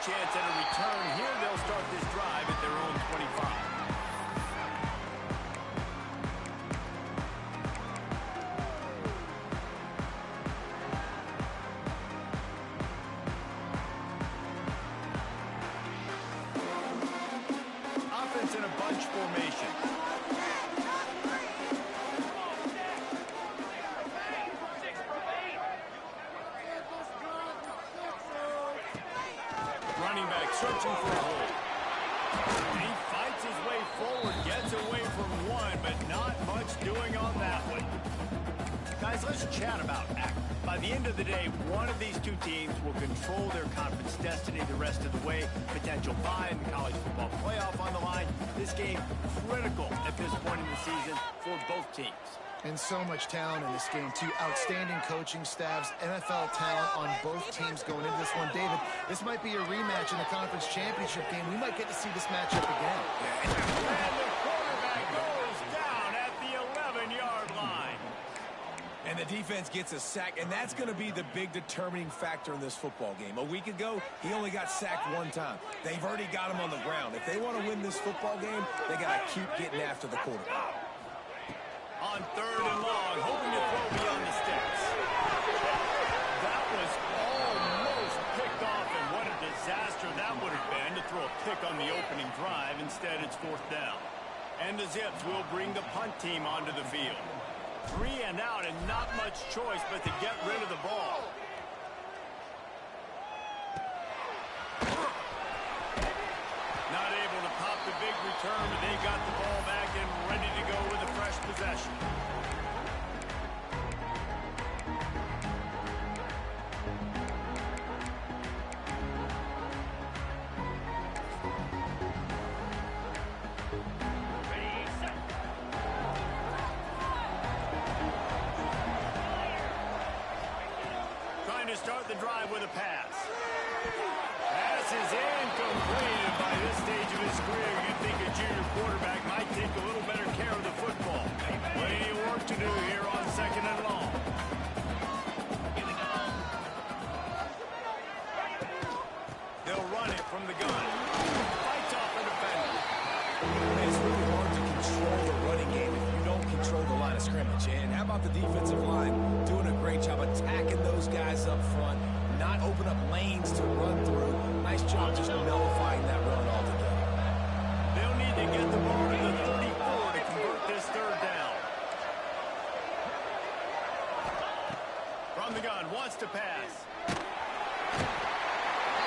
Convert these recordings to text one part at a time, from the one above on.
chance at a return. Here they'll start this drive at their own 25. Offense in a bunch formation. Running back searching for a hole. He fights his way forward, gets away from one, but not much doing on that one. Guys, let's chat about act. By the end of the day, one of these two teams will control their conference destiny the rest of the way. Potential bye in the college football playoff on the line. This game critical at this point in the season for both teams. And so much talent in this game, too. Outstanding coaching staffs, NFL talent on both teams going into this one. David, this might be a rematch in the conference championship game. We might get to see this matchup again. And the quarterback goes down at the 11-yard line. And the defense gets a sack, and that's going to be the big determining factor in this football game. A week ago, he only got sacked one time. They've already got him on the ground. If they want to win this football game, they got to keep getting after the quarterback. On 3rd and long, hoping to throw beyond the sticks. That was almost picked off, and what a disaster that would have been to throw a pick on the opening drive. Instead, it's 4th down. And the Zips will bring the punt team onto the field. 3 and out, and not much choice but to get rid of the ball. Not able to pop the big return, but they got the ball back and ready to go with a fresh possession. Trying to start the drive with a pass. Pass is incomplete. By this stage of his career, you'd think a junior quarterback might take a little better care of the football. Plenty of work to do here on 2nd and long. They'll run it from the gun. Fights off the defender. It's really hard to control the running game if you don't control the line of scrimmage. And how about the defensive line doing a great job attacking those guys up front, not open up lanes to run through. Nice job just nullifying that run altogether. They'll need to get the ball to the 34 to convert this 3rd down. From the gun, wants to pass.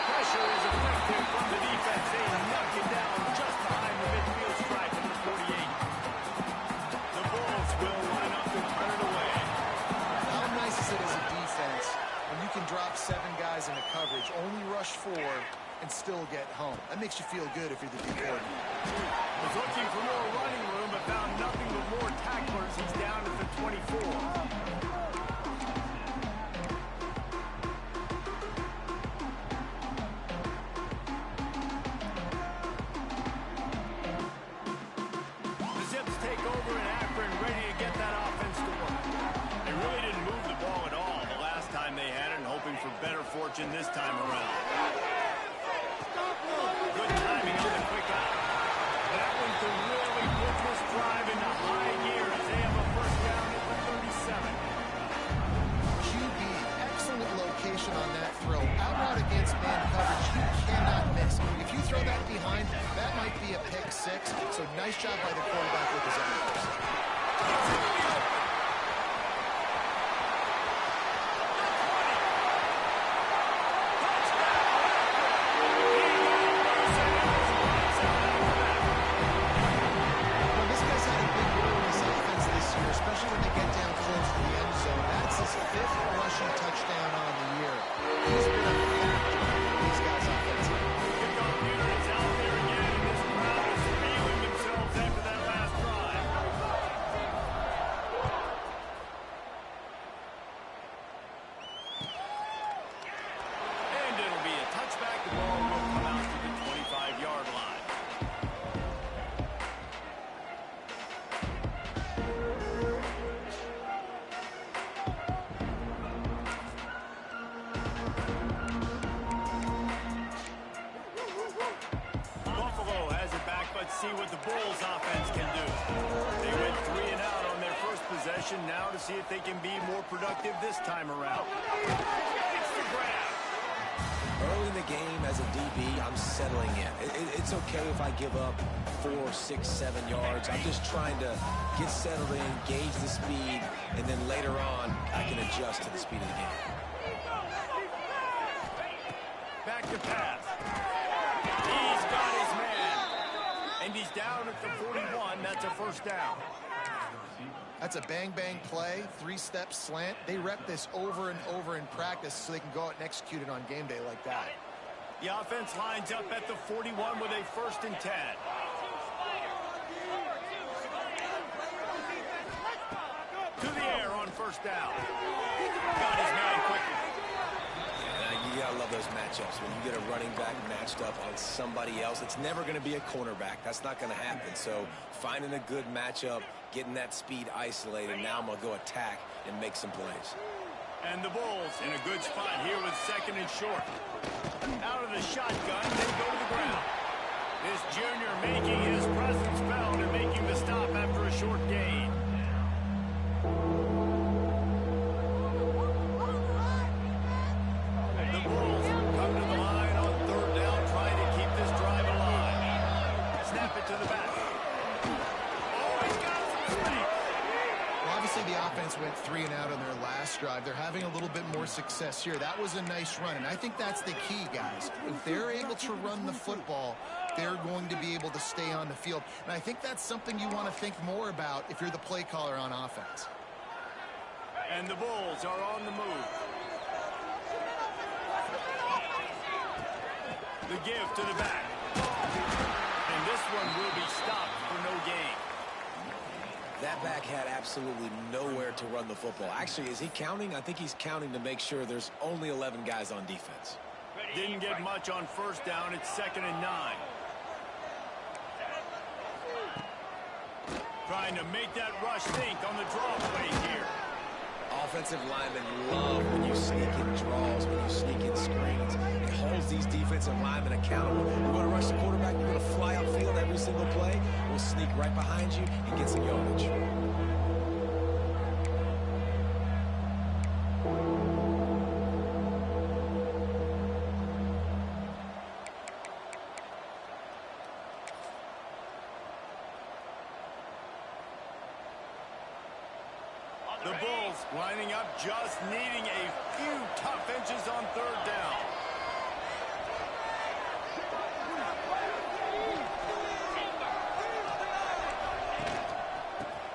Pressure is effective from the defense. They knock it down just behind the midfield stripe at the 48. The Bulls will line up to turn it away. How nice is it as a defense when you can drop 7 guys into coverage, only rush 4, and still get home? That makes you feel good if you're the D coordinator. Was looking for more running room, but found nothing but more tacklers. He's down at the 24. Fortune this time around. Good timing on the quick out. That one could really put this drive into high gear as they have a 1st down at the 37. QB, excellent location on that throw. Out route against man coverage, you cannot miss. If you throw that behind, that might be a pick 6. So nice job by the quarterback with his efforts. position now to see if they can be more productive this time around. It's the grab. Early in the game as a DB, I'm settling in. It's okay if I give up 4, 6, 7 yards. I'm just trying to get settled in, gauge the speed, and then later on, I can adjust to the speed of the game. Back to pass. He's got his man. And he's down at the 41. That's a first down. That's a bang-bang play, 3-step slant. They rep this over and over in practice so they can go out and execute it on game day like that. The offense lines up at the 41 with a 1st and 10. To the air on 1st down. Got his man quickly. You gotta love those matchups. When you get a running back matched up on somebody else, it's never going to be a cornerback. That's not going to happen. So finding a good matchup, getting that speed isolated. Now I'm going to go attack and make some plays. And the Bulls in a good spot here with 2nd and short. Out of the shotgun, they go to the ground. This junior making his presence felt and making the stop after a short gain. The Bulls come to the line on 3rd down, trying to keep this drive alive. Snap it to the back. Oh, he's got some space. Well, obviously the offense went 3 and out on their last drive. They're having a little bit more success here. That was a nice run, and I think that's the key, guys. If they're able to run the football, they're going to be able to stay on the field. And I think that's something you want to think more about if you're the play caller on offense. And the Bulls are on the move. The give to the back. And this one will be stopped for no gain. That back had absolutely nowhere to run the football. Actually, is he counting? I think he's counting to make sure there's only 11 guys on defense. Didn't get much on 1st down. It's 2nd and 9. Trying to make that rush think on the draw play here. Offensive linemen love when you sneak in draws, when you sneak in screens. It holds these defensive linemen accountable. You want to rush the quarterback, you're going to fly upfield every single play. We'll sneak right behind you and get some yardage. The Bulls lining up, just needing a few tough inches on 3rd down.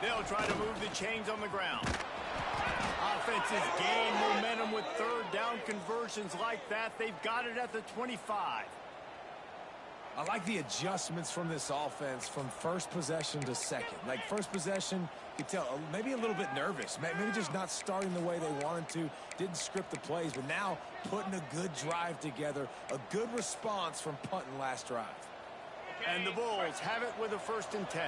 They'll try to move the chains on the ground. Offenses gain momentum with 3rd down conversions like that. They've got it at the 25. I like the adjustments from this offense from 1st possession to 2nd. Like 1st possession, you tell maybe a little bit nervous, maybe just not starting the way they wanted to, didn't script the plays, but now putting a good drive together, a good response from punting last drive. And the Bulls have it with a 1st and 10.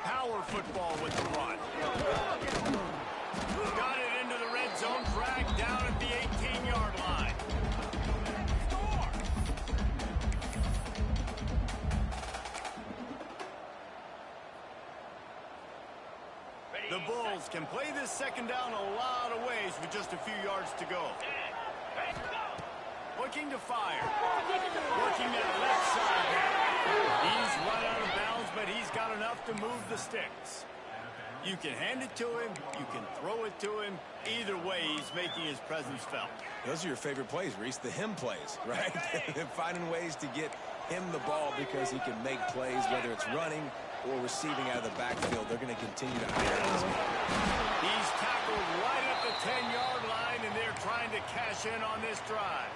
Power football with the run. Got it into the red zone, dragged down at the 18-yard line. The Bulls can play this 2nd down a lot of ways with just a few yards to go. Looking to fire. Working that left side. He's run out of bounds, but he's got enough to move the sticks. You can hand it to him, you can throw it to him. Either way, he's making his presence felt. Those are your favorite plays, Reese, the him plays, right? Finding ways to get him the ball because he can make plays, whether it's running or receiving out of the backfield. They're going to continue to highlight this game. He's tackled right at the 10-yard line, and they're trying to cash in on this drive.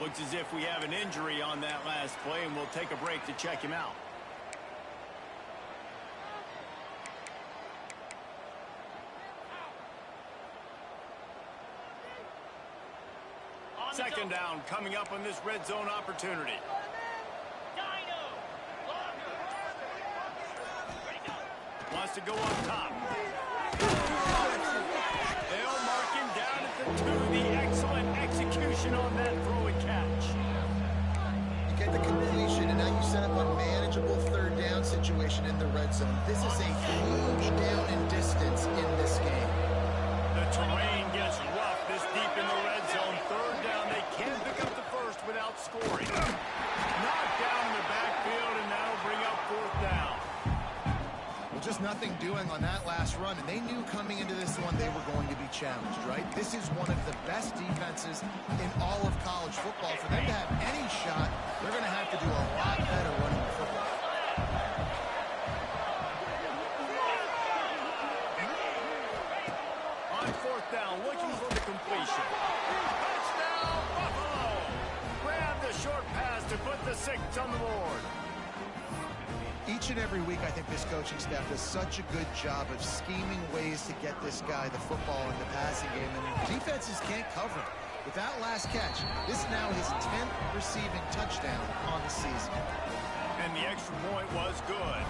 Looks as if we have an injury on that last play, and we'll take a break to check him out. Second down coming up on this red zone opportunity. Wants to go up top. They'll mark him down at the 2. The excellent execution on that throw and catch. You get the completion, and now you set up a manageable third down situation in the red zone. This is a huge down in distance in this game. The terrain gets rough this deep in the red zone. Third down, they can't pick up the first without scoring. Knocked down in the backfield, and that'll bring up fourth down. Well, just nothing doing on that last run, and they knew coming into this one they were going to be challenged, right? This is one of the best defenses in all of college football. For them to have any shot, they're going to have to do a lot better running the football. On fourth down, looking for the completion. Touchdown, Buffalo! Grab the short pass to put the 6 on the board. Each and every week, I think this coaching staff does such a good job of scheming ways to get this guy the football in the passing game, and defenses can't cover it. With that last catch, this is now his 10th receiving touchdown on the season. And the extra point was good.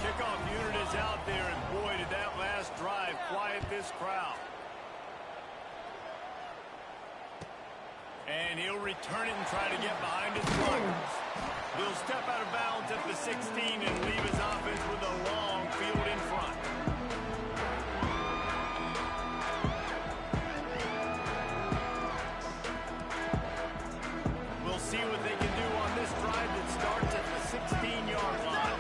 Kickoff unit is out there, and boy, did that last drive quiet this crowd. And he'll return it and try to get behind his blockers. He'll step out of bounds at the 16 and leave his offense with a long field in front. We'll see what they can do on this drive that starts at the 16-yard line.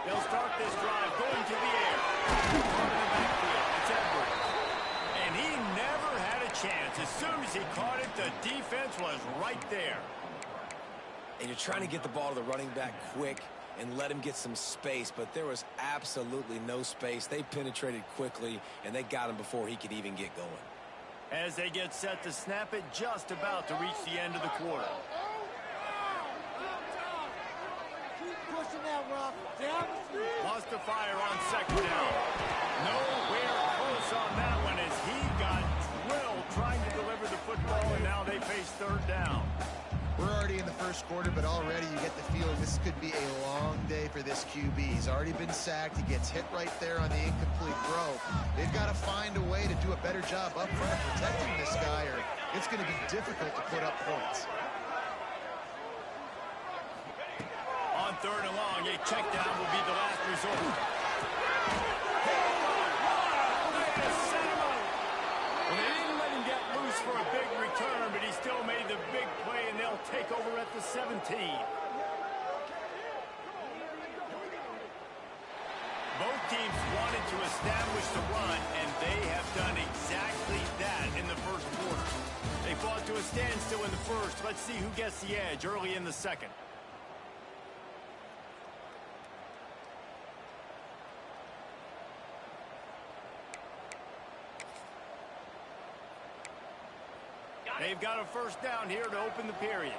They'll start this drive going to the air. Caught in the backfield. It's Edwards. And he never had a chance. As soon as he caught it, the defense was right there. And you're trying to get the ball to the running back quick and let him get some space, but there was absolutely no space. They penetrated quickly, and they got him before he could even get going. As they get set to snap it, just about to reach the end of the quarter. Lost the fire on second down. Nowhere close on that one as he got drilled trying to deliver the football, and now they face third down. We're already in the first quarter, but already you get the feeling this could be a long day for this QB. He's already been sacked. He gets hit right there on the incomplete throw. They've got to find a way to do a better job up front of protecting this guy, or it's going to be difficult to put up points. On third and long, a check down will be the last resort. Well, they didn't let him get loose for a big return, but he still made the big play, and they'll take over at the 17. Both teams wanted to establish the run, and they have done exactly that in the first quarter. They fought to a standstill in the first. Let's see who gets the edge early in the second. They've got a first down here to open the period.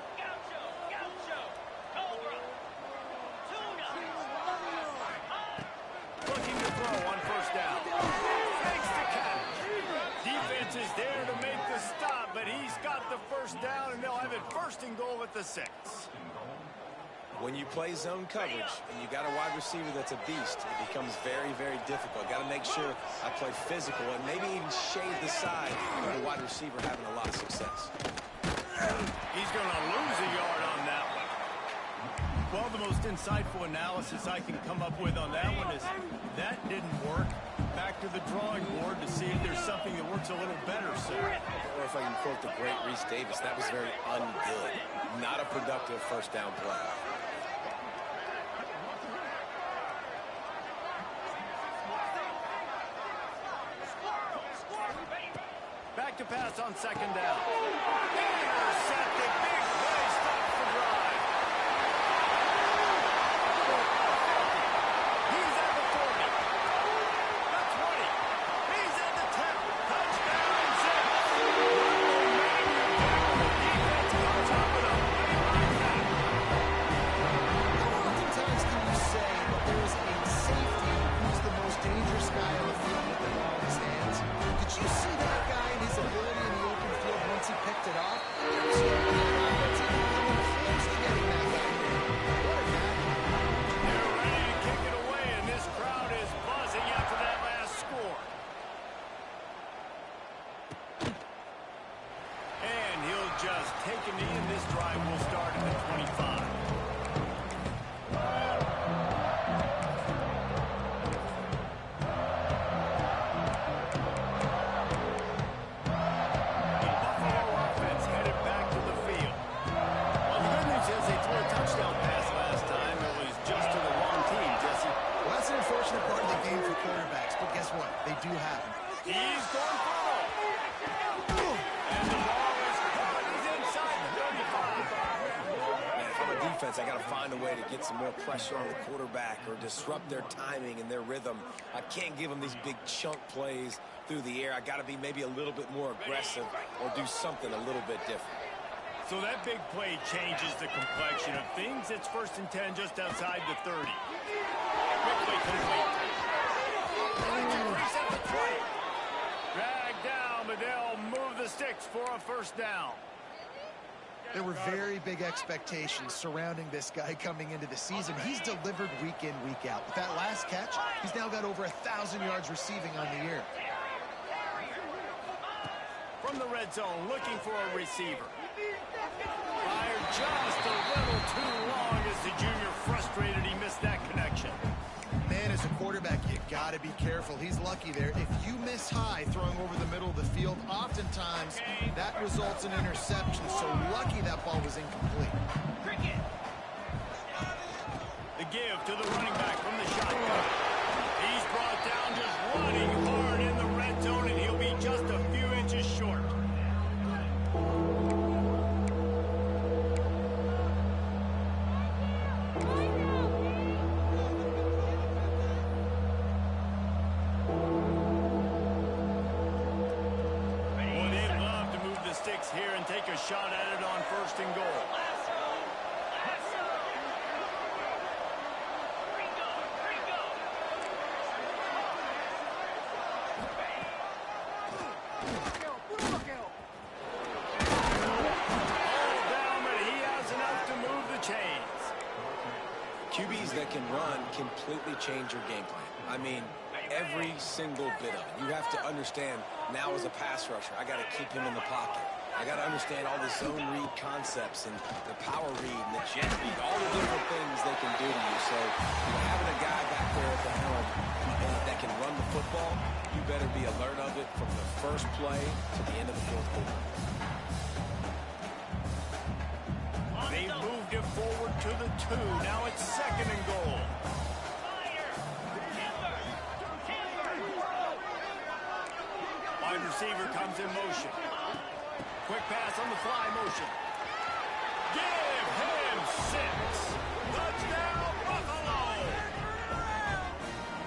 Looking to throw on first down. Makes the catch. Defense is there to make the stop, but he's got the first down, and they'll have it first and goal at the 6. When you play zone coverage and you got a wide receiver that's a beast, it becomes very, very difficult. Got to make sure I play physical and maybe even shade the side of the wide receiver having a lot of success. He's going to lose a yard on that one. Well, the most insightful analysis I can come up with on that one is that didn't work. Back to the drawing board to see if there's something that works a little better, sir. Or if I can quote the great Reese Davis, that was very ungood. Not a productive first down play. Back to pass on second down. Intercepted. Big play. Stops the drive. He's at the 40. The 20. He's at the 10. Touchdown, 6. Defense on top of them. How oftentimes can you say that there is a safety who's the most dangerous guy on the field with the ball in his hands? Did you see that guy and his ability in the open field once he picked it off? defense, I got to find a way to get some more pressure on the quarterback or disrupt their timing and their rhythm. I can't give them these big chunk plays through the air. I got to be maybe a little bit more aggressive or do something a little bit different. So that big play changes the complexion of things. It's 1st and 10 just outside the 30. Quickly complete. Reset the play. Dragged down, but they'll move the sticks for a 1st down. There were very big expectations surrounding this guy coming into the season. He's delivered week in, week out. With that last catch, he's now got over 1,000 yards receiving on the year. From the red zone, looking for a receiver. Fired just a little too long as the junior frustrated he missed that connection. Man, as a quarterback, you got to be careful. He's lucky there. If you miss high throwing over the middle of the field, oftentimes that results in interception. So lucky that ball was incomplete. The give to the running back from the shotgun. He's brought down just running hard in the red zone, and he'll be just a few inches short. Here and take a shot at it on 1st and goal. All down, but he has enough to move the chains. QBs that can run completely change your game plan. I mean, every single bit of it. You have to understand now as a pass rusher, I got to keep him in the pocket. I got to understand all the zone read concepts and the power read and the jet read, all the different things they can do to you. So having a guy back there at the helm that can run the football, you better be alert of it from the first play to the end of the 4th quarter. They've moved it forward to the 2. Now it's 2nd and goal. Wide receiver comes in motion. Quick pass on the fly motion. Give him 6. Touchdown, Buffalo!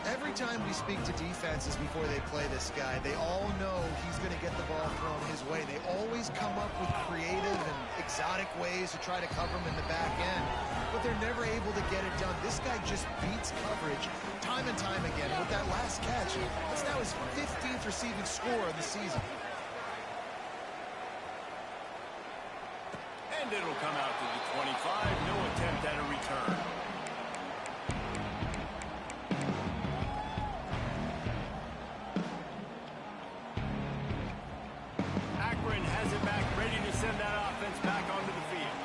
Every time we speak to defenses before they play this guy, they all know he's going to get the ball thrown his way. They always come up with creative and exotic ways to try to cover him in the back end, but they're never able to get it done. This guy just beats coverage time and time again. With that last catch, that's now his 15th receiving score of the season. And it'll come out to the 25. No attempt at a return. Akron has it back, ready to send that offense back onto the field.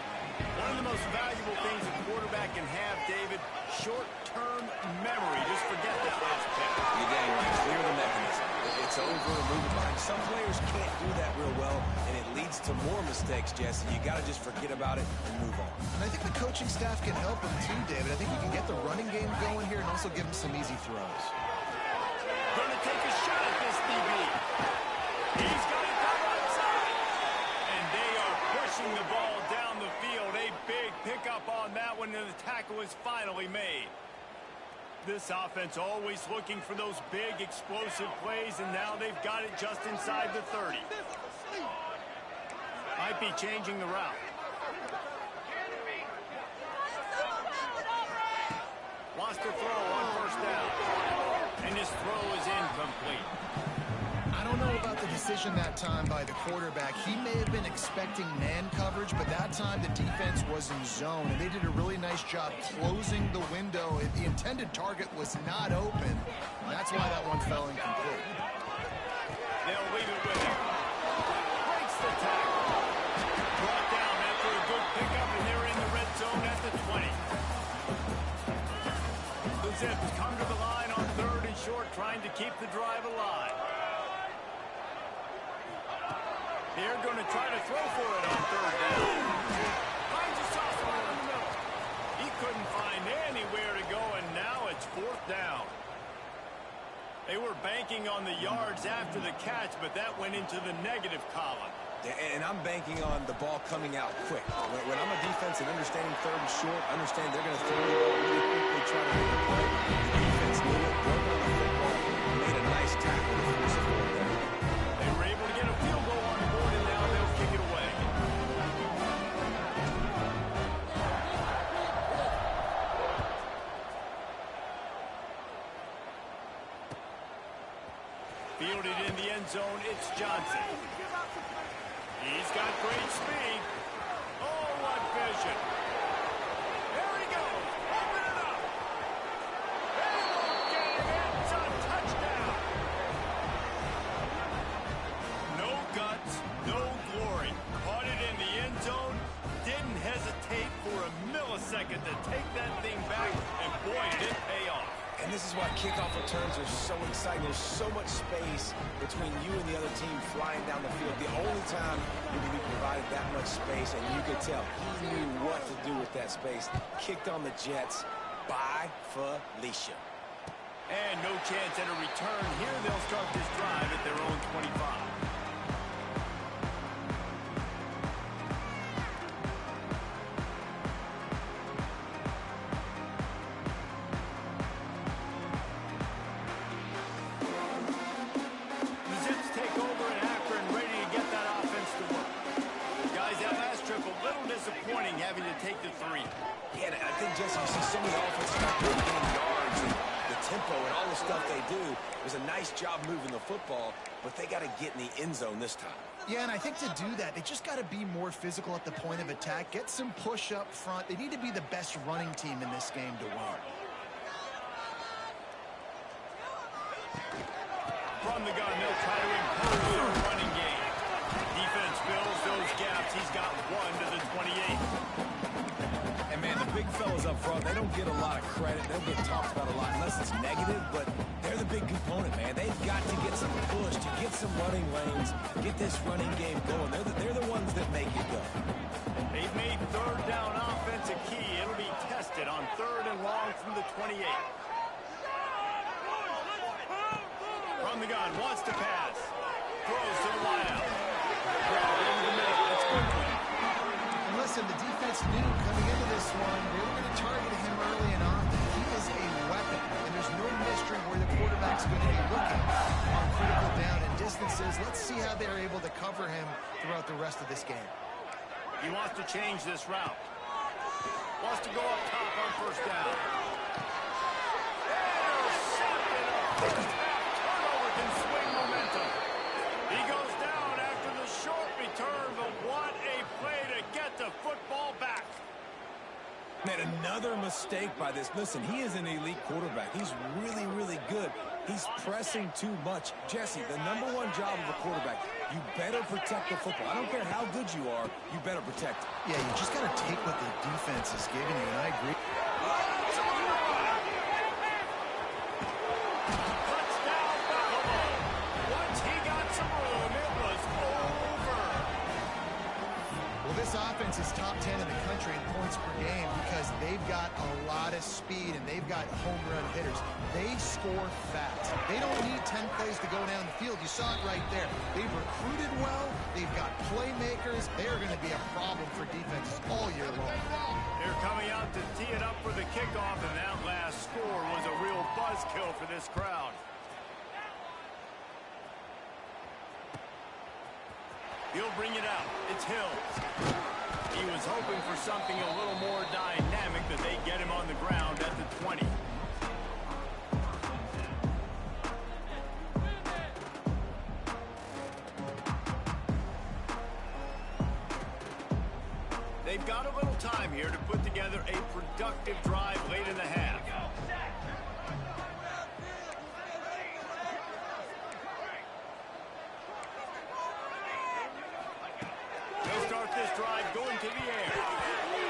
One of the most valuable things a quarterback can have, David, short-term memory. Just forget the first pick. You're dang right. Clear the mechanism. It's over and move it behind. Some players can't do that real well, and it leads to more mistakes, Jesse. You got to just forget about it and move on. And I think the coaching staff can help him too, David. I think you can get the running game going here and also give him some easy throws. Going to take a shot at this DB. He's got it down right side. And they are pushing the ball down the field. A big pickup on that one, and the tackle is finally made. This offense always looking for those big explosive plays, and now they've got it just inside the 30. Might be changing the route. Lost the throw on 1st down. And his throw is incomplete. I don't know about the decision that time by the quarterback. He may have been expecting man coverage, but that time the defense was in zone, and they did a really nice job closing the window. The intended target was not open, and that's why that one fell incomplete. They'll leave it with him. Breaks the tackle. Brought down after a good pickup, and they're in the red zone at the 20. The Zips come to the line on 3rd and short, trying to keep the drive alive. They're going to try to throw for it on 3rd down. Finds a sophomore in the middle. He couldn't find anywhere to go, and now it's 4th down. They were banking on the yards after the catch, but that went into the negative column. And I'm banking on the ball coming out quick. When I'm a defense and understanding third and short, understand they're going to throw the ball really quickly, try to make a play. The defense knew it, broke on the football, made a nice tackle to force a forward there. They were able to get a field goal on the board, and now they'll kick it away. Fielded in the end zone, it's Johnson. He's got great speed. Oh, what vision. There he goes. Open it up. They won't get it. It's a touchdown. No guts, no glory. Caught it in the end zone. Didn't hesitate for a millisecond to take that thing back. And boy, did it pay off. And this is why kickoff returns are so exciting. There's so much space between you and the other team flying down the field. The only time you can be provided that much space, and you could tell he knew what to do with that space. Kicked on the Jets by Felicia. And no chance at a return. Here they'll start this drive at their own 25. Having to take the three. Yeah, I think, Jesse, you see so many offenses not really getting yards and the tempo and all the stuff they do. It was a nice job moving the football, but they got to get in the end zone this time. Yeah, and I think to do that, they just got to be more physical at the point of attack, get some push up front. They need to be the best running team in this game to win. From the gun, they'll try to impose their running game. Defense fills those gaps. He's got one to the 28. And, man, the big fellas up front, they don't get a lot of credit. They don't get talked about a lot unless it's negative, but they're the big component, man. They've got to get some push, to get some running lanes, get this running game going. They're the ones that make it go. They've made third down offense a key. It'll be tested on third and long from the 28. From the gun, wants to pass. Throws to the wideout. And listen, the defense knew coming into this one, they were going to target him early and often. He is a weapon, and there's no mystery where the quarterback's going to be looking on critical down and distances. Let's see how they're able to cover him throughout the rest of this game. He wants to change this route. Wants to go up top on first down. Intercepted up first half. Turnover can swing momentum. He goes down after the short return, but what a play to get the football back. Man, another mistake by this. Listen, he is an elite quarterback. He's really, really good. He's pressing too much. Jesse, the number one job of a quarterback, you better protect the football. I don't care how good you are, you better protect it. Yeah, you just got to take what the defense is giving you, and I agree. Touchdown, Buffalo. Once he got some room, it was over. Well, this offense is top 10 in the country in points per game because they've got a lot of speed and they've got home run hitters. They score fast. They don't need 10 plays to go down the field. You saw it right there. They've recruited well. They've got playmakers. They are going to be a problem for defenses all year long. They're coming out to tee it up for the kickoff, and that last score was a real buzzkill for this crowd. He'll bring it out. It's Hill. He was hoping for something a little more dynamic, that they get him on the ground at the 20. They've got a little time here to put together a productive drive late in the half. They'll start this drive going to the air.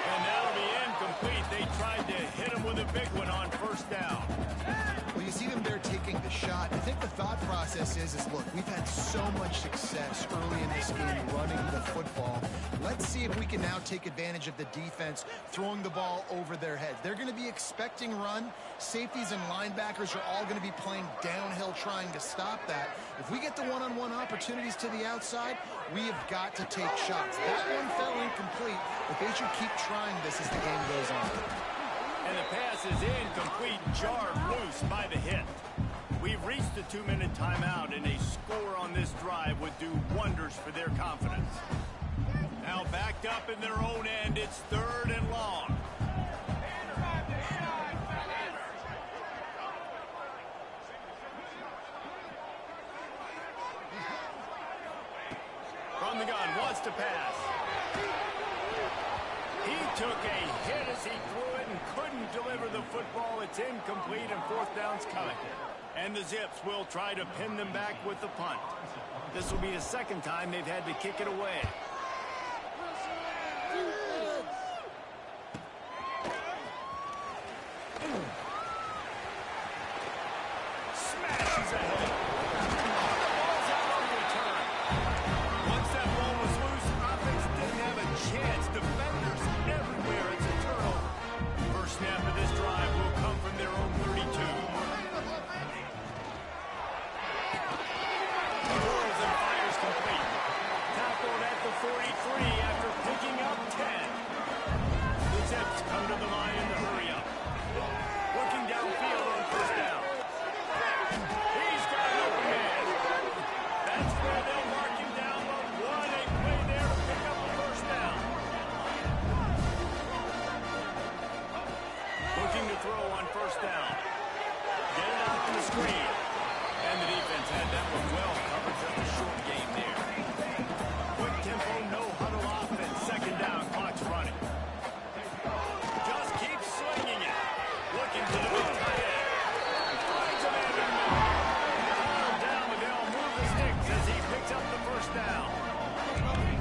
And that'll be incomplete. They tried to hit him with a big one on first down. Well, you see them there taking blocking the shot. I think the thought process is look, we've had so much success early in this game running the football. Let's see if we can now take advantage of the defense throwing the ball over their heads. They're going to be expecting run. Safeties and linebackers are all going to be playing downhill trying to stop that. If we get the one-on-one opportunities to the outside, we have got to take shots. That one fell incomplete, but they should keep trying this as the game goes on. And the pass is incomplete, jarred loose by the hit. We've reached the 2-minute timeout, and a score on this drive would do wonders for their confidence. Now backed up in their own end, it's 3rd and long. From the gun, wants to pass. He took a hit as he threw it and couldn't deliver the football. It's incomplete and 4th down's coming. And the Zips will try to pin them back with the punt. This will be the 2nd time they've had to kick it away. Smashes ahead. The ball's out on return. Once that ball was loose, offense didn't have a chance. Defenders everywhere. It's a turnover. First snap of this drive will come from their own 32. Throws and fires complete. Tackled at the 43 after picking up 10. The Zips come to the line in the hurry up. Looking downfield on 1st down. He's got an open man. That's where they'll mark him down, but what a play there to pick up a 1st down. Looking to throw on 1st down. Get it out to the screen. And the defense had that one well covered. Just a short game there. Quick tempo, no huddle offense. 2nd down, clock's running. Just keep swinging it. Looking to the big tight end. Finds a man in the middle. Called down, but they'll move the sticks as he picks up the 1st down.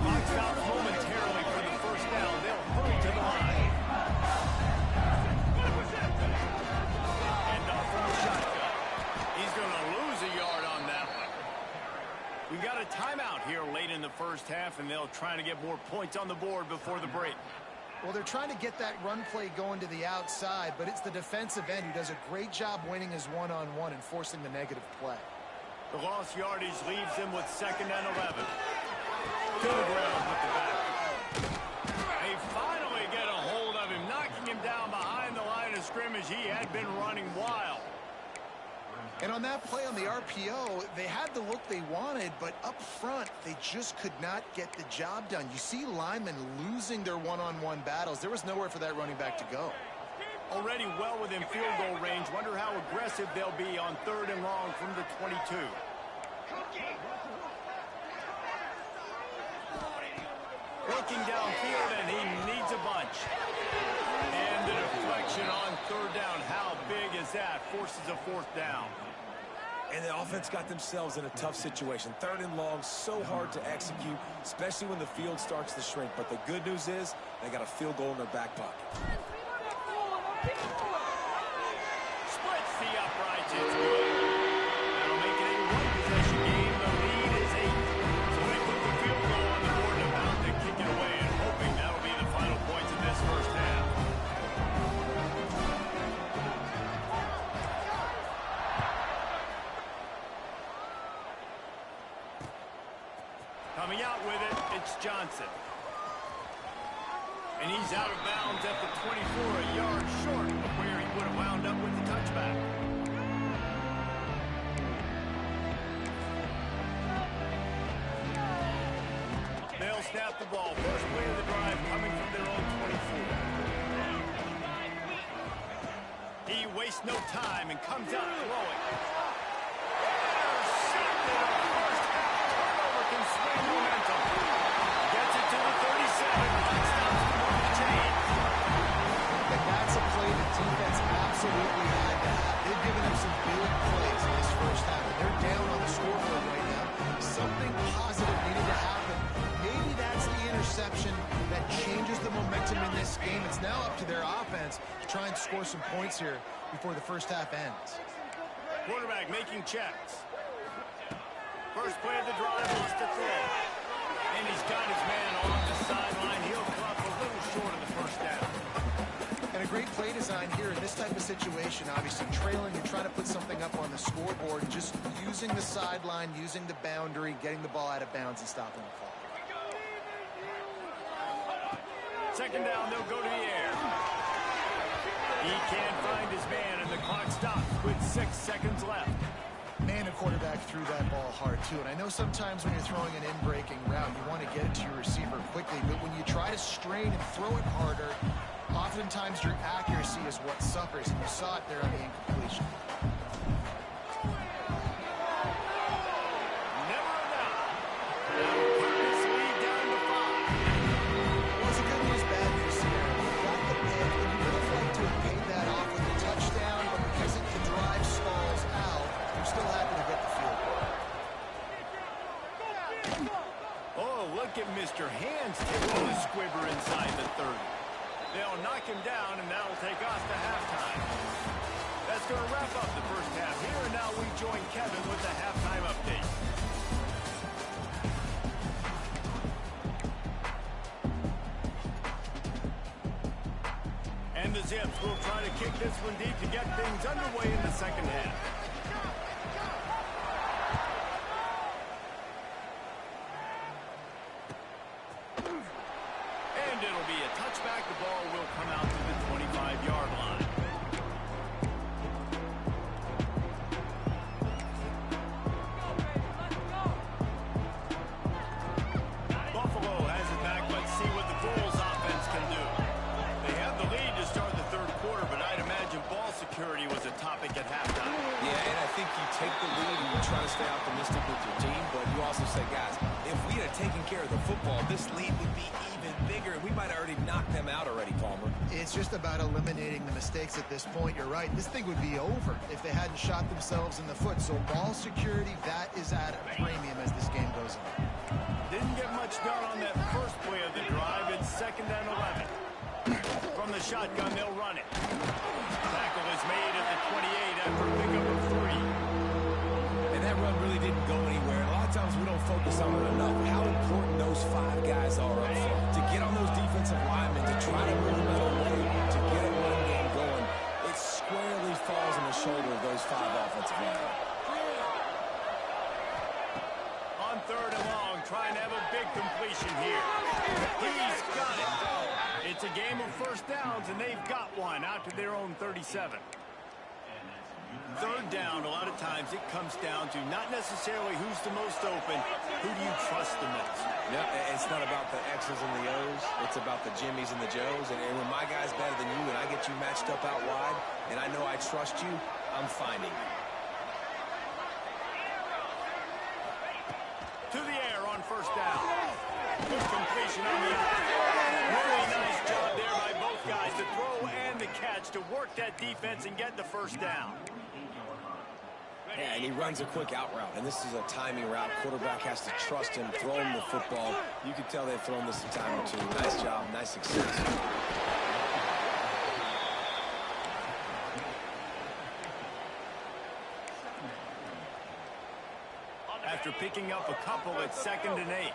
Clock stops momentarily for the 1st down. They'll hurry to the line. And off from the shotgun. He's going to lose a yard on that one. We've got a timeout here late in the 1st half, and they'll try to get more points on the board before the break. Well, they're trying to get that run play going to the outside, but it's the defensive end who does a great job winning his one-on-one and forcing the negative play. The lost yardage leaves them with 2nd and 11. To the ground with the back. They finally get a hold of him, knocking him down behind the line of scrimmage. He had been running wild. And on that play on the RPO, they had the look they wanted, but up front, they just could not get the job done. You see linemen losing their one-on-one battles. There was nowhere for that running back to go. Already well within field goal range. Wonder how aggressive they'll be on 3rd and long from the 22. Looking downfield, and he needs a bunch. And the deflection on 3rd down. How big is that? Forces a 4th down. And the offense got themselves in a tough situation. 3rd and long, so hard to execute, especially when the field starts to shrink. But the good news is they got a field goal in their back pocket. Splits the uprights. It's good. That'll make it a 1-possession game. The lead is 8. So they put the field goal on the board and about to kick it away, and hoping that'll be the final points of this 1st half. Coming out with it, it's Johnson. And he's out of bounds at the 24, a yard short of where he would have wound up with the touchback. They'll snap the ball. First play of the drive coming from their own 24. He wastes no time and comes out throwing. Swing momentum. Gets it to the 37. Stops the ball chain. And that's a play the defense absolutely had to have. They've given up some big plays in this 1st half. They're down on the scoreboard right now. Something positive needed to happen. Maybe that's the interception that changes the momentum in this game. It's now up to their offense to try and score some points here before the 1st half ends. Quarterback making checks. First play of the drive wants to throw. And he's got his man on the sideline. He'll come up a little short of the first down. And a great play design here in this type of situation. Obviously trailing, you're trying to put something up on the scoreboard. And just using the sideline, using the boundary, getting the ball out of bounds and stopping the clock. Second down, they'll go to the air. He can't find his man, and the clock stops with 6 seconds left. Man, a quarterback threw that ball hard, too. And I know sometimes when you're throwing an in-breaking route, you want to get it to your receiver quickly. But when you try to strain and throw it harder, oftentimes your accuracy is what suffers. And you saw it there on the incompletion. Never enough. That'll put this lead down to 5. Was it good news, bad news here? You got the pick, and you would have liked to have paid that off with a touchdown, but because the drive stalls out, you're still happy to get the field goal. Oh, look at Mr. Hands tickling the squibber inside the 30. They'll knock him down, and that'll take us to halftime. That's going to wrap up the first half here, and now we join Kevin with the halftime update. And the Zips will try to kick this one deep to get things underway in the second half. And it'll be a touchback. The ball will come out to the 25-yard line. Buffalo has it back. Let's see what the Bulls offense can do. They have the lead to start the third quarter, but I'd imagine ball security was a topic at halftime. Yeah, and I think you take the lead and you try to stay optimistic with your team, but you also say, guys, if we had taken care of the football, this lead would be even bigger, and we might have already knocked them out already, Palmer. It's just about eliminating the mistakes at this point. You're right. This thing would be over if they hadn't shot themselves in the foot. So ball security, that is at a premium as this game goes on. Didn't get much done on that first play of the drive. It's 2nd and 11. From the shotgun, they'll run it. Tackle is made at the 28 after a pickup of 3. And that run really didn't go anywhere. A lot of times we don't focus on it enough. How important those 5 guys are up front. To get on those defensive linemen, to try to move them out of the way, to get a run game going, it squarely falls on the shoulder of those 5 offensive linemen. On 3rd and long, trying to have a big completion here. He's got it. It's a game of first downs, and they've got one out to their own 37. 3rd down, a lot of times it comes down to not necessarily who's the most open, who do you trust the most? Yep, it's not about the X's and the O's. It's about the Jimmys and the Joes. And when my guy's better than you and I get you matched up out wide, and I know I trust you, I'm finding you. To the air on first down. Good completion on the really nice job there by both guys to throw and the catch to work that defense and get the first down. Yeah, and he runs a quick out route, and this is a timing route. Quarterback has to trust him, throw him the football. You can tell they've thrown this a time or two. Nice job, nice success. After picking up a couple, it's 2nd and 8.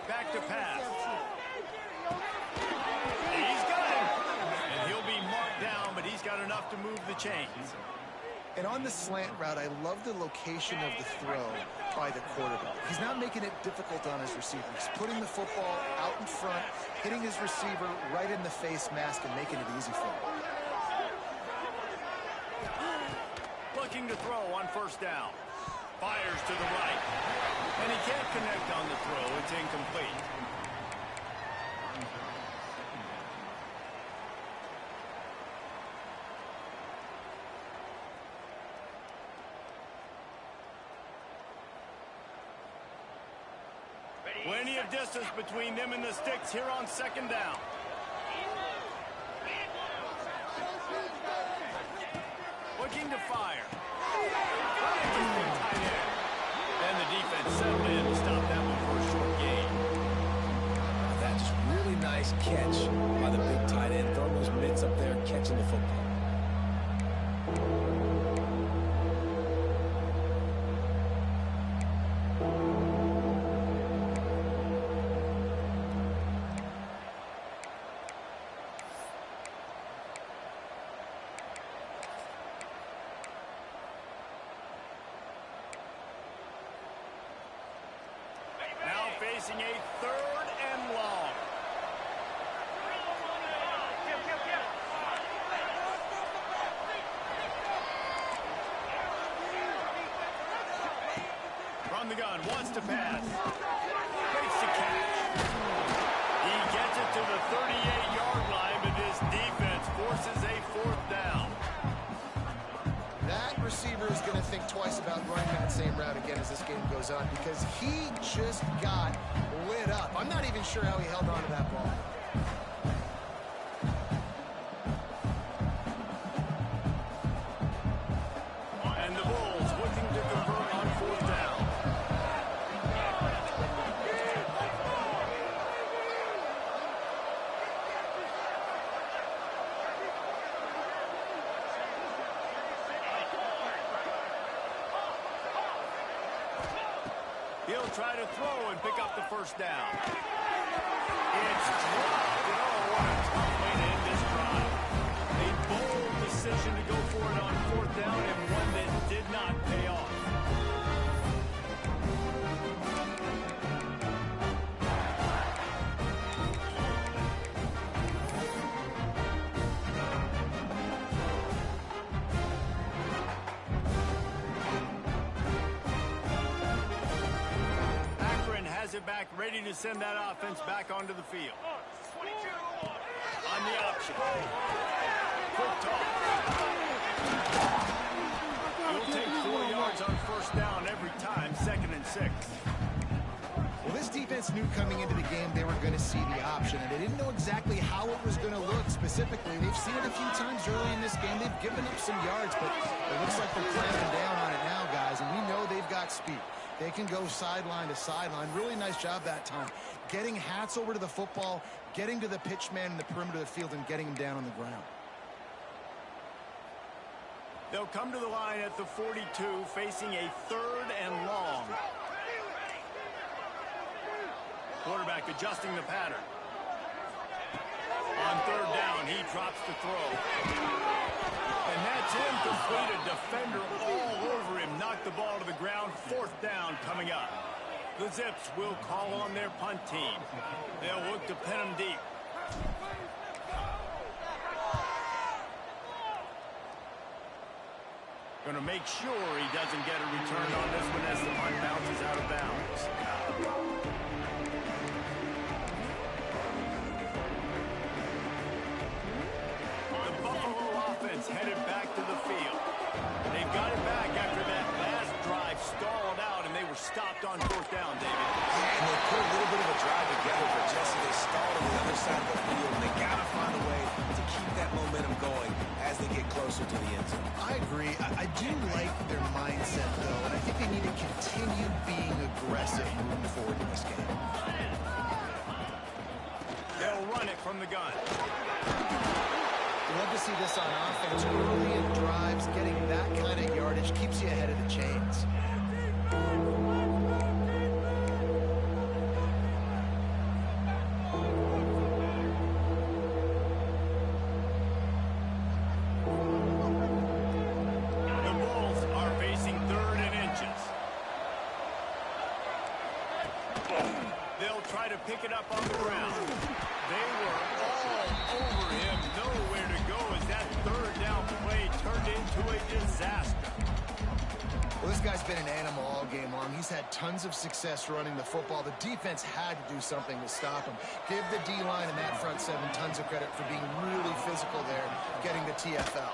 Back to pass. He's got him. And he'll be marked down, but he's got enough to move the chains. And on the slant route, I love the location of the throw by the quarterback. He's not making it difficult on his receiver. He's putting the football out in front, hitting his receiver right in the face mask and making it easy for him. Looking to throw on first down. Fires to the right. And he can't connect on the throw. It's incomplete. Plenty of distance between them and the sticks here on 2nd down. Looking to fire. And the defense settled in to stop that one for a short gain. That's really nice catch by the big tight end. Throwing those mitts guys up there catching the football. Facing a 3rd and long. From the gun, wants to pass. Makes the catch. He gets it to the 38-yard line, but his defense forces a 4th down. That receiver is going to think twice about running that same route again as this game goes on because he just got lit up. I'm not even sure how he held on to that ball. And the Bulls looking to convert on 4th down. He'll try to throw and pick up the 1st down. It's dropped. Oh, what a tough way to end this drive. A bold decision to go for it on 4th down and one that did not pay off. It back, ready to send that offense back onto the field. On the option. Quick toss. He'll take 4 yards on 1st down every time, 2nd and 6. Well, this defense knew coming into the game they were going to see the option, and they didn't know exactly how it was going to look specifically. They've seen it a few times early in this game. They've given up some yards, but it looks like they're clamping down on it now, guys, and we know they've got speed. They can go sideline to sideline. Really nice job that time. Getting hats over to the football, getting to the pitch man in the perimeter of the field, and getting him down on the ground. They'll come to the line at the 42, facing a 3rd and long. Quarterback adjusting the pattern. On 3rd down, he drops the throw. And that's incomplete. A defender all over him. Knocked the ball to the ground. 4th down coming up. The Zips will call on their punt team. They'll look to pin him deep. Going to make sure he doesn't get a return on this one as the punt bounces out of bounds. Headed back to the field. They've got it back after that last drive stalled out, and they were stopped on 4th down, David. Yeah, and they put a little bit of a drive together, but Jesse, they stalled on the other side of the field, and they got to find a way to keep that momentum going as they get closer to the end zone. I agree. I do like their mindset, though, and I think they need to continue being aggressive moving forward in this game. They'll run it from the gun. Love to see this on offense early in drives. Getting that kind of yardage keeps you ahead of the chains. The Bulls are facing 3rd and inches. They'll try to pick it up on the ground. They were all over him. Nowhere to go as that 3rd down play turned into a disaster. Well, this guy's been an animal all game long. He's had tons of success running the football. The defense had to do something to stop him. Give the D-line and that front 7 tons of credit for being really physical there, getting the TFL.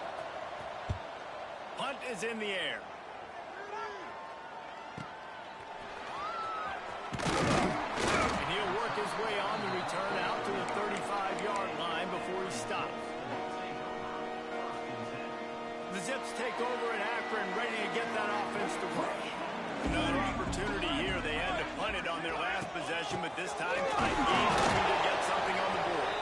Punt is in the air. And he'll work his way on the return out to the 35-yard line before he stops. The Zips take over at Akron, ready to get that offense to work. Another opportunity here. They had to punt it on their last possession, but this time tight game to get something on the board.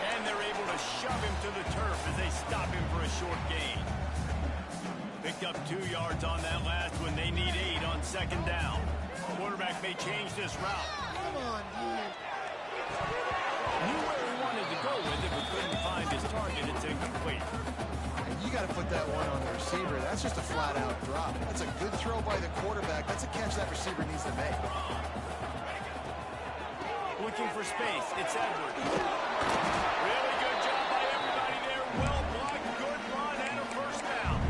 And they're able to shove him to the turn. as they stop him for a short gain. Picked up 2 yards on that last one. They need 8 on second down. The quarterback may change this route. Come on, dude. Knew where he wanted to go with it, but couldn't find his target. It's incomplete. You got to put that one on the receiver. That's just a flat-out drop. That's a good throw by the quarterback. That's a catch that receiver needs to make. Looking for space. It's Edwards. Really good job by everybody there. Well blocked, good run, and a first down.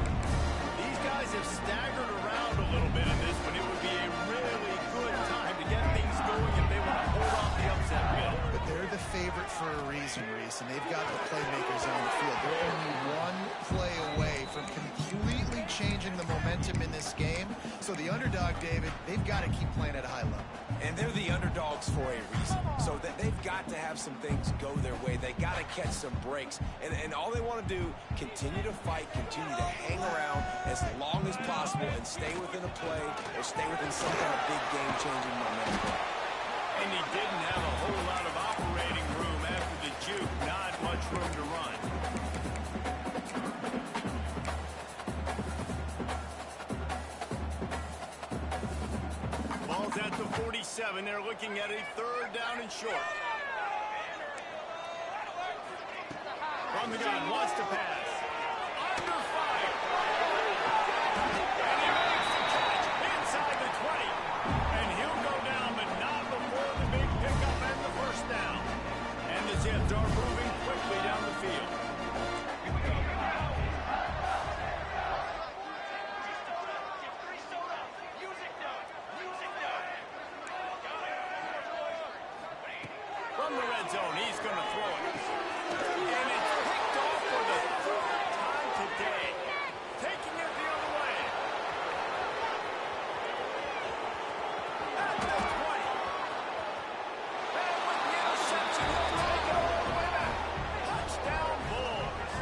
These guys have staggered around a little bit in this one. It would be a really good time to get things going if they want to hold off the upset wheel. But they're the favorite for a reason, Reese, and they've got the playmakers on the field. They're only one play away from completely changing the momentum in this game. So the underdog, David, they've got to keep playing at a high level. And they're the underdogs for a reason. So that they've got to have some things go their way. They got to catch some breaks. And all they want to do, continue to fight, continue to hang around as long as possible and stay within a play or stay within some kind of big game-changing momentum. And he didn't have a whole lot of operating room after the juke. Not much room to run. Ball's at the 47. They're looking at a 3rd down and short. From the gun, wants to pass. Under fire. And he makes the catch inside the 20. And he'll go down, but not before the big pickup and the first down. And the Jets are moving quickly down the field. From the red zone, he's going to throw it. And it's picked off for the 3rd time today. Taking it the other way. At the 20. And with the interception, he'll take it all the way back. Touchdown, Bulls.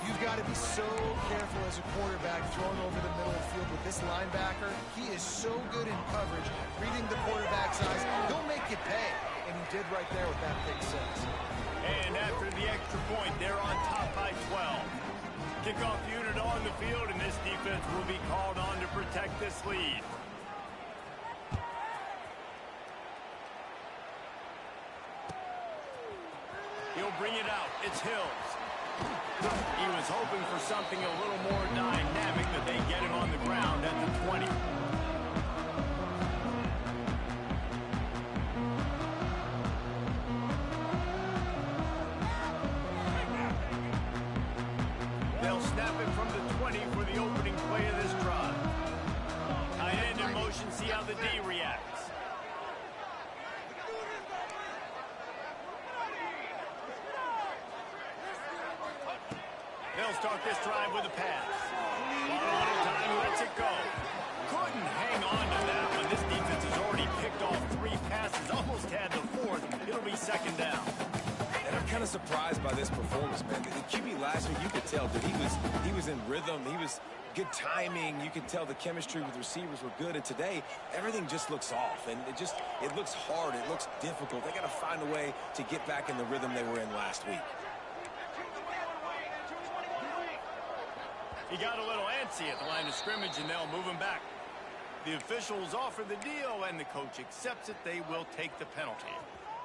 You've got to be so careful as a quarterback throwing over the middle of the field with this linebacker. He is so good in coverage, reading the quarterback's eyes. He'll make you pay. And he did right there with that pick six. And after the extra point, they're on top by 12. Kickoff unit on the field, and this defense will be called on to protect this lead. He'll bring it out. It's Hills. He was hoping for something a little more dynamic, but they get him on the ground at the 20. They'll snap it from the 20 for the opening play of this drive. Tight end in motion, see how the D reacts. They'll start this drive with a pass. One at a time, lets it go. Couldn't hang on to that one. This defense has already picked off 3 passes, almost had the 4th. It'll be second down. And I'm kind of surprised by this performance, man. The QB last week, you could tell that he was in rhythm. He was good timing. You could tell the chemistry with receivers were good. And today, everything just looks off. And it looks hard. It looks difficult. They got to find a way to get back in the rhythm they were in last week. He got a little antsy at the line of scrimmage, and they'll move him back. The officials offer the deal, and the coach accepts it. They will take the penalty.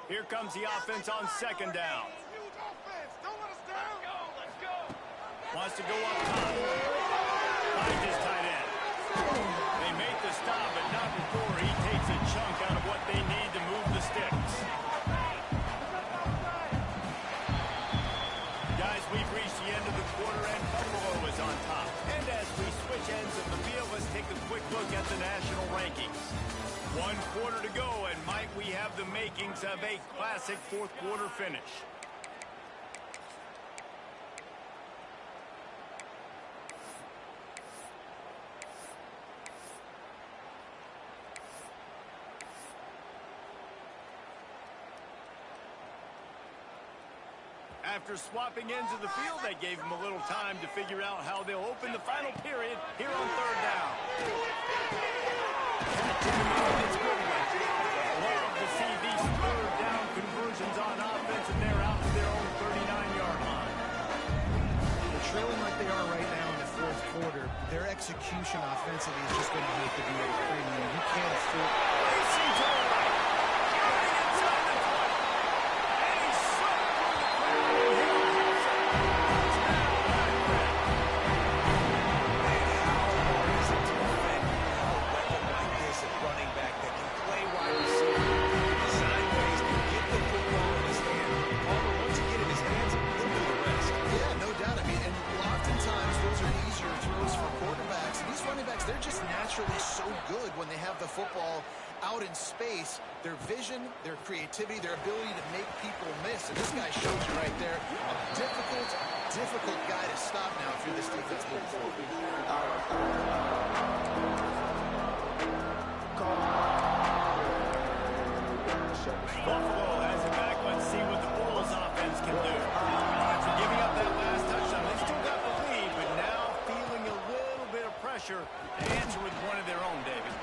Here comes the offense on second down. Wants to go up top. Finds his tight end. They make the stop, but not before he takes a chunk out of what they need to move the sticks. Guys, we've reached the end of the quarter, and Buffalo is on top. And as we switch ends of the field, let's take a quick look at the national rankings. 1 quarter to go, and might we have the makings of a classic 4th quarter finish. After swapping ends of the field, they gave him a little time to figure out how they'll open the final period here on 3rd down. It's good. Love to see these 3rd down conversions on offense, and they're out to their own 39-yard line. execution offensively is just going to have to be at a premium. You can't afford... Racing to the right. Getting inside the 20. And he's slipped through the crowd. And he'll have some touchdown back there. Man, how hard is it to defend a weapon like this at running back that can play wide receiver, design ways to get the football in his hand? Palmer, once you get in his hands, he'll do the rest. Yeah, no doubt. I mean, and oftentimes those are easier throws for quarterbacks. And these running backs, they're just naturally so good when they have the football out in space. Their vision, their creativity, their ability to make people miss. And this guy shows you right there, a difficult guy to stop now if you're this defense moving forward. Buffalo has it back. Let's see what the Bulls offense can do. After giving up that last touchdown, they still got the lead, but now feeling a little bit of pressure to answer with one of their own, David.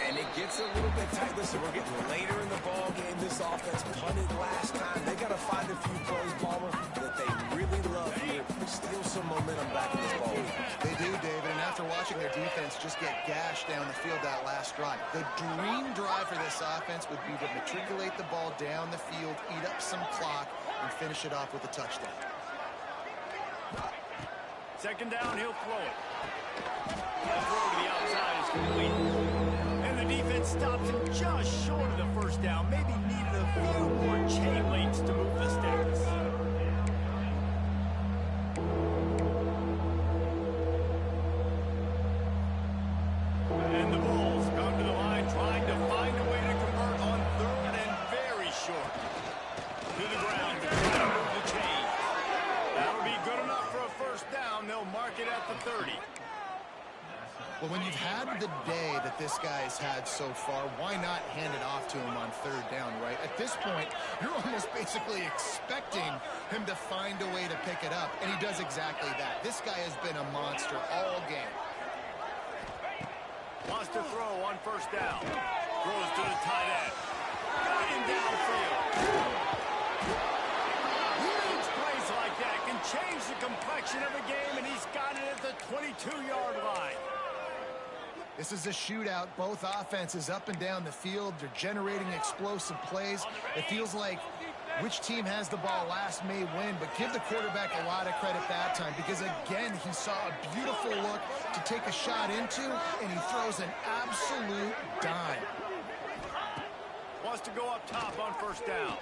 And it gets a little bit tight. Listen, we're getting later in the ball game. This offense punted last time. They got to find a few plays, Palmer, that they really love here. Steal some momentum back in this ball game. They do, David, and after watching their defense just get gashed down the field that last drive, the dream drive for this offense would be to matriculate the ball down the field, eat up some clock, and finish it off with a touchdown. Second down, he'll throw it. That throw to the outside is complete. And the defense stops him just short of the first down. Maybe needed a few more chain links to move the sticks. And the Bulls come to the line trying to find a way to convert on third and very short. To the ground to try to move the chain. That'll be good enough for a first down. They'll mark it at the 30. Well, when you've had the day that this guy's had so far, why not hand it off to him on third down, right? At this point, you're almost basically expecting him to find a way to pick it up, and he does exactly that. This guy has been a monster all game. Wants to throw on first down. Throws to the tight end. Got him downfield. Huge plays like that can change the complexion of a game, and he's got it at the 22-yard line. This is a shootout. Both offenses up and down the field. They're generating explosive plays. It feels like which team has the ball last may win, but give the quarterback a lot of credit that time because, again, he saw a beautiful look to take a shot into, and he throws an absolute dime. Wants to go up top on first down.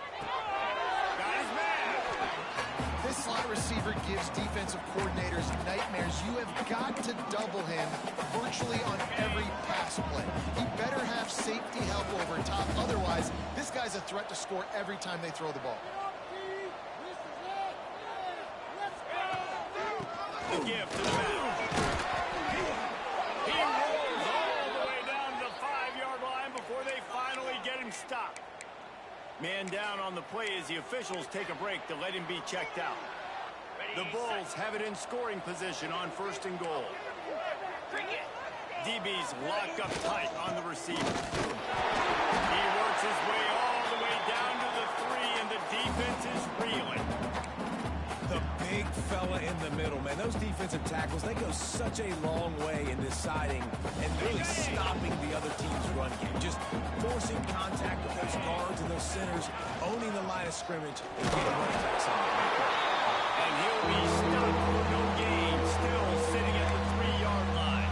Got his man. This slot receiver gives defensive coordinators nightmares. You have got to double him virtually on every pass play. He better have safety help over top. Otherwise, this guy's a threat to score every time they throw the ball. The gift to the man. He rolls all the way down to the 5-yard line before they finally get him stopped. Man down on the play as the officials take a break to let him be checked out. The Bulls have it in scoring position on first and goal. DB's locked up tight on the receiver. He works his way all the way down to the 3, and the defense is reeling. The big fella in the middle, man. Those defensive tackles, they go such a long way in deciding and really stopping the other team's run game. Just forcing contact with those guards and those centers, owning the line of scrimmage, and getting running backs on the line. And he'll be stopped for no gain, still sitting at the 3-yard line.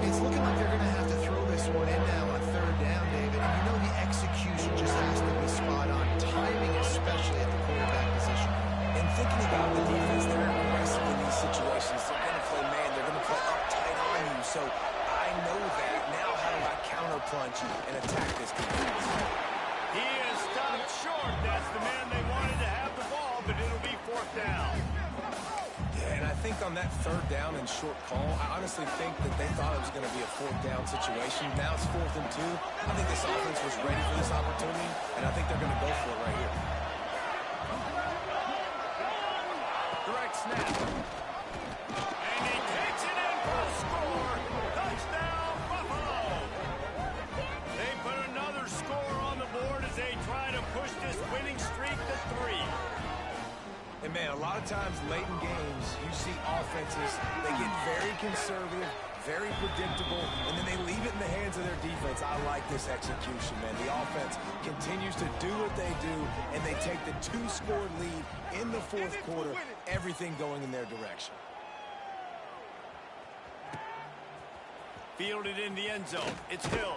It's looking like they're going to have to throw this one in now on third down, David. And you know the execution just has to be spot on. Timing, especially at the quarterback position. And thinking about the defense, they're aggressive in these situations. They're going to play man. They're going to play up tight on you. So I know that. Now how do I counterpunch and attack this defense? He is stopped short. That's the man they wanted to have the ball, but it'll be fourth down. Yeah, and I think on that third down and short call, I honestly think that they thought it was going to be a fourth down situation. Now it's 4th and 2. I think this offense was ready for this opportunity, and I think they're going to go for it right here. Direct snap. And he takes it in for a score. Touchdown, Buffalo. They put another score on the board as they try to push this winning streak to 3. And, man, a lot of times late in games, you see offenses, they get very conservative, very predictable, and then they leave it in the hands of their defense. I like this execution, man. The offense continues to do what they do, and they take the 2-score lead in the fourth quarter, everything going in their direction. Fielded in the end zone. It's Hill.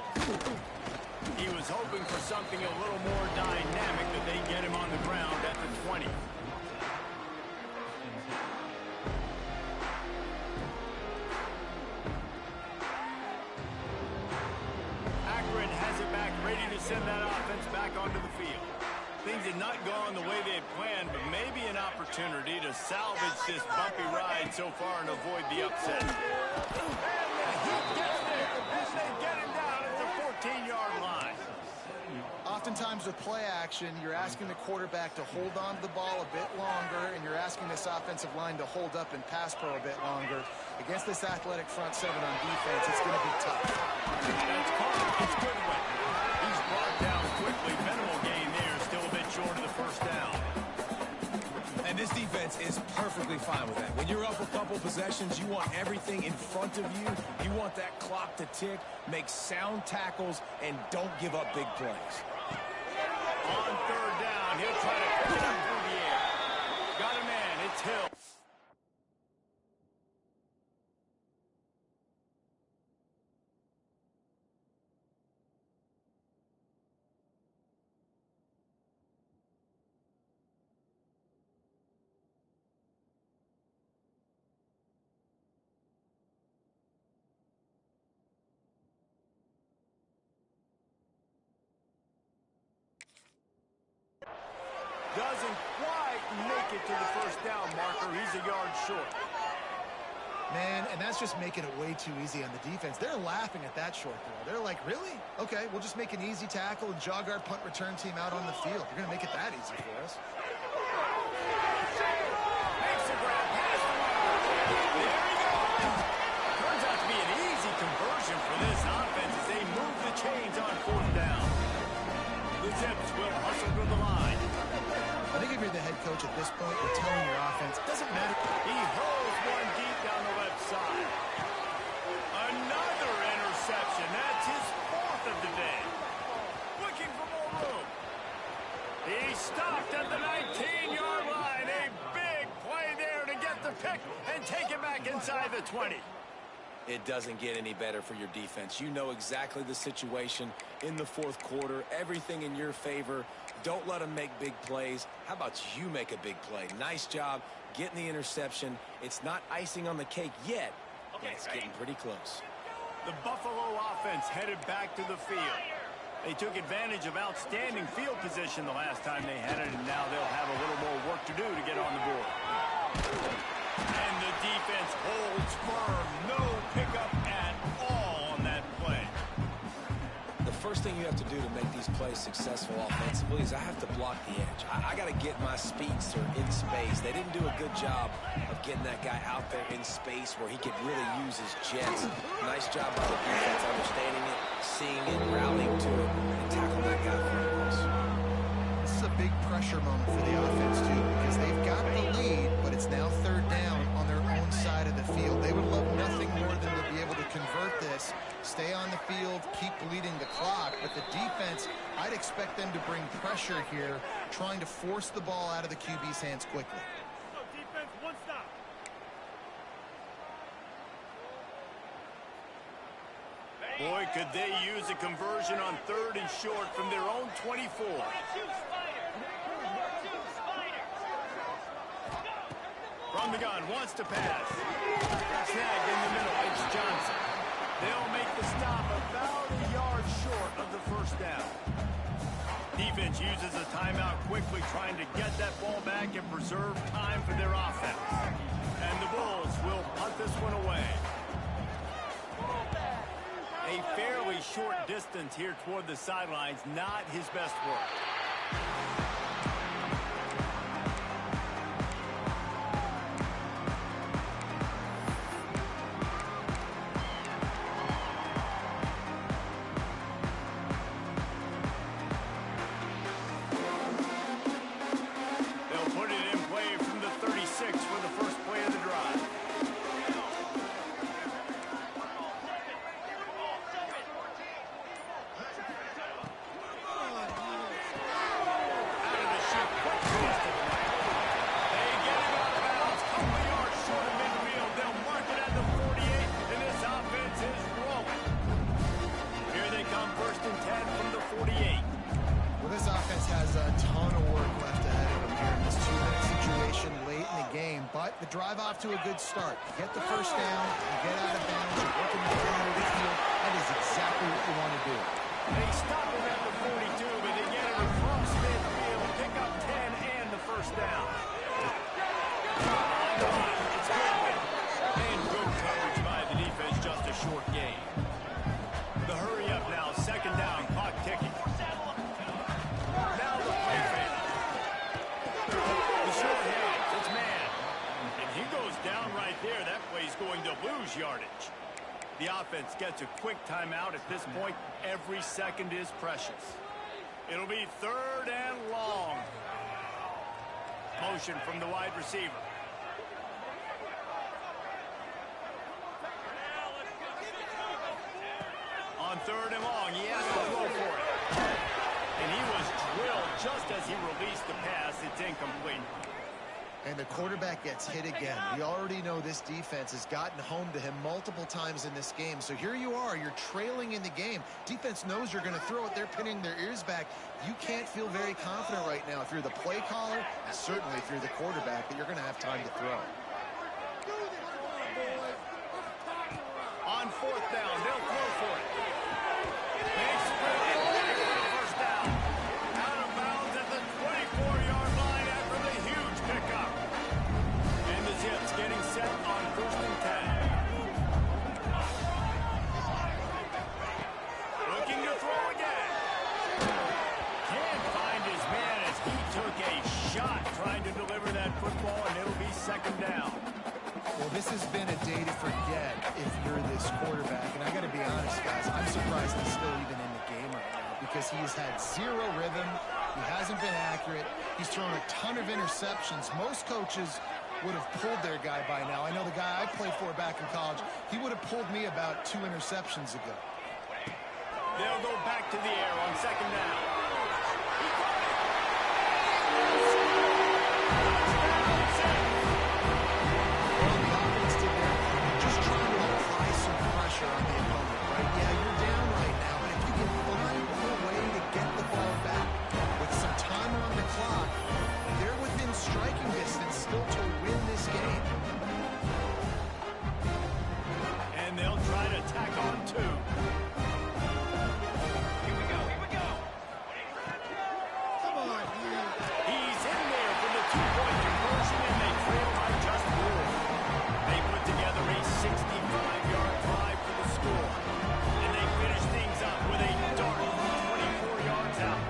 He was hoping for something a little more dynamic, that they get him on the ground at the 20. Akron has it back, ready to send that offense back onto the field. Things had not gone the way they had planned, but maybe an opportunity to salvage this bumpy ride so far and avoid the upset. He gets there as they get him down at the 14-yard line. Oftentimes with play action, you're asking the quarterback to hold on to the ball a bit longer, and you're asking this offensive line to hold up and pass pro a bit longer. Against this athletic front seven on defense, it's going to be tough. That's caught. It's Goodwin. He's brought down quickly. Minimal gain there, still a bit short of the first down. And this defense is perfectly fine with that. When you're up a couple possessions, you want everything in front of you. You want that clock to tick, make sound tackles, and don't give up big plays. On third down, he'll try to pick it up through the air. Got a man. It's Hill. Doesn't quite make it to the first down marker. He's a yard short. Man, and that's just making it way too easy on the defense. They're laughing at that short throw. They're like, really? Okay, we'll just make an easy tackle and jog our punt return team out on the field. You're going to make it that easy for us. Makes the grab past the marker. There he goes. Turns out to be an easy conversion for this offense as they move the chains on fourth down. The Zips will hustle to the line. I think if you're the head coach at this point, you're telling your offense, doesn't matter. He holds one deep down the left side. Another interception. That's his fourth of the day. Looking for more room. He stopped at the 19-yard line. A big play there to get the pick and take it back inside the 20. It doesn't get any better for your defense. You know exactly the situation in the fourth quarter. Everything in your favor. Don't let them make big plays. How about you make a big play? Nice job getting the interception. It's not icing on the cake yet, but it's getting pretty close. The Buffalo offense headed back to the field. They took advantage of outstanding field position the last time they had it, and now they'll have a little more work to do to get on the board. And the defense holds firm. No pickup at all on that play. The first thing you have to do to make these plays successful offensively is I have to block the edge. I got to get my speedster in space. They didn't do a good job of getting that guy out there in space where he could really use his jets. Nice job by the defense understanding it, seeing it, rallying to it, and tackling that guy for a loss. This is a big pressure moment for the offense, too, because they've got the lead, but it's now third down on their own side of the field. They would love nothing more than to be able to convert this, stay on the field, keep bleeding the clock, but the defense, I'd expect them to bring pressure here, trying to force the ball out of the QB's hands quickly. Defense, one stop. Boy, could they use a conversion on third and short from their own 24. From the gun, wants to pass. Snagged in the middle, it's Johnson. They'll make the stop about a yard short of the first down. Defense uses a timeout quickly, trying to get that ball back and preserve time for their offense. And the Bulls will punt this one away. A fairly short distance here toward the sidelines, not his best work. But the drive off to a good start. You get the first down, you get out of bounds, you work in the corner of the field. That is exactly what you want to do. They stop him at the 42, but they get him across midfield, pick up 10 and the first down. It's good. And good coverage by the defense, just a short gain. The hurry up now, second down, clock ticking. Now the play fake. The short hands, it's man. And he goes down right there. That play's going to lose yardage. The offense gets a quick timeout at this point. Every second is precious. It'll be third and long. Motion from the wide receiver. On third and long, he has to go for it. And he was drilled just as he released the pass. It's incomplete. And the quarterback gets hit again. We already know this defense has gotten home to him multiple times in this game. So here you are, you're trailing in the game. Defense knows you're going to throw it. They're pinning their ears back. You can't feel very confident right now if you're the play caller, and certainly if you're the quarterback, that you're going to have time to throw. On fourth down, they'll throw for it. Big sprint, first down. Out of bounds at the 24-yard line after the huge pickup. And the Zips getting set on first and 10. Looking to throw again. Can't find his man as he took a shot trying to deliver that football, and it'll be second down. Well, this has been a day to forget if you're this quarterback. And I got to be honest, guys, I'm surprised he's still even in the game right now because he has had zero rhythm. He hasn't been accurate. He's thrown a ton of interceptions. Most coaches would have pulled their guy by now. I know the guy I played for back in college, he would have pulled me about 2 interceptions ago. They'll go back to the air on second down. On the opponent, right? Yeah, you're down right now, but if you can find a way to get the ball back with some time on the clock, they're within striking distance still to win this game. And they'll try to tack on 2. Here we go. Come on, man. He's in there for the 2-point conversion, and they trail by just 4. They put together a 65-yard drive for the score. And they finish things up with a dart 24 yards out.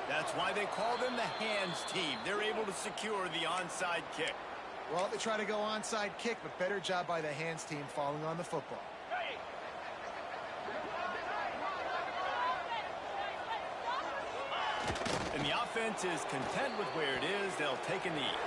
That's why they call them the hands team. They're able to secure the onside kick. Well, they try to go onside kick, but better job by the hands team falling on the football. And the offense is content with where it is. They'll take a knee.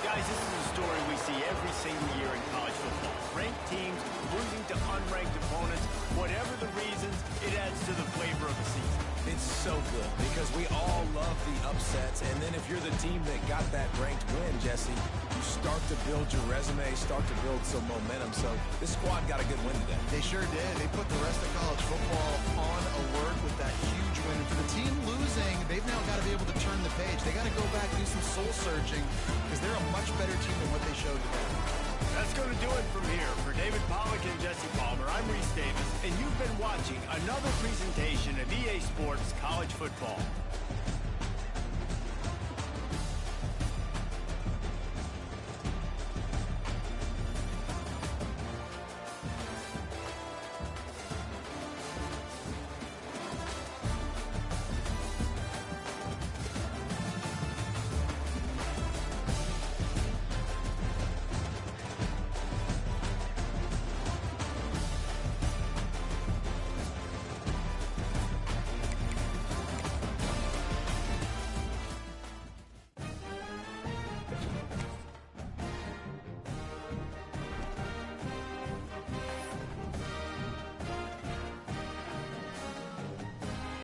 Guys, this is a story we see every single year in college football. Ranked teams losing to unranked opponents. Whatever the reasons, it adds to the flavor of the season. It's so good because we all love the upsets. And then if you're the team that got that ranked win, Jesse, you start to build your resume, start to build some momentum. So this squad got a good win today. They sure did. They put the rest of college football on alert with that huge win. And for the team losing, they've now got to be able to turn the page. They got to go back and do some soul searching because they're a much better team than what they showed today. That's going to do it from here. For David Pollack and Jesse Palmer, I'm Reese Davis, and you've been watching another presentation of EA Sports College Football.